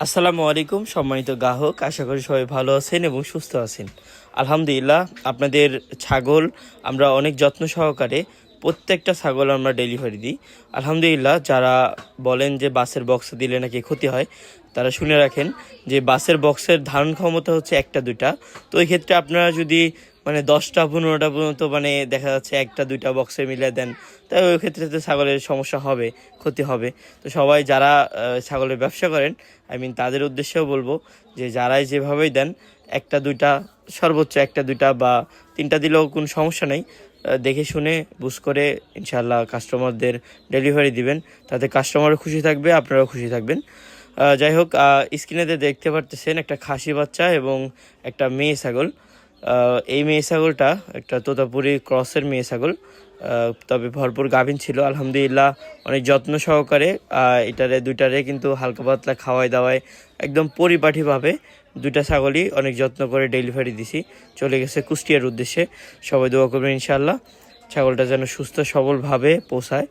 আসসালামু আলাইকুম সম্মানিত গ্রাহক, আশা করি সবাই ভালো আছেন এবং সুস্থ আছেন। আলহামদুলিল্লাহ, আপনাদের ছাগল আমরা অনেক যত্ন সহকারে প্রত্যেকটা ছাগল আমরা ডেলিভারি দিই। আলহামদুলিল্লাহ, যারা বলেন যে বাসের বক্সে দিলে নাকি ক্ষতি হয়, তারা শুনে রাখেন যে বাসের বক্সের ধারণ ক্ষমতা হচ্ছে একটা দুইটা। তো এই ক্ষেত্রে আপনারা যদি 10টা 15টা পর্যন্ত দেখা যাচ্ছে একটা দুইটা বক্সে মিলে দেন, তাই ওই ক্ষেত্রে তো ছাগলের সমস্যা হবে, ক্ষতি হবে। তো সবাই যারা ছাগলের ব্যবসা করেন, তাদের উদ্দেশ্যেও বলবো যে যারাই যেভাবেই দেন, একটা দুইটা, সর্বোচ্চ একটা দুইটা বা তিনটা দিলেও কোনো সমস্যা নেই। দেখে শুনে বুঝ করে ইনশাআল্লাহ কাস্টমারদের ডেলিভারি দিবেন, তাতে কাস্টমারও খুশি থাকবে, আপনারাও খুশি থাকবেন। যাই হোক, স্ক্রিনেতে দেখতে পারতেছেন একটা খাসি বাচ্চা এবং একটা মেয়ে ছাগল। এই মেয়ে ছাগলটা একটা তোতাপুরি ক্রসের মেয়ে ছাগল, তবে ভরপুর গাভীন ছিল। আলহামদুলিল্লাহ, অনেক যত্ন সহকারে দুইটারে কিন্তু হালকা পাতলা খাওয়াই দাওয়ায় একদম পরিপাটিভাবে দুইটা ছাগলই অনেক যত্ন করে ডেলিভারি দিছি, চলে গেছে কুষ্টিয়ার উদ্দেশ্যে। সবাই দোয়া করবেন ইনশাআল্লাহ ছাগলটা যেন সুস্থ সবলভাবে পৌঁছায়।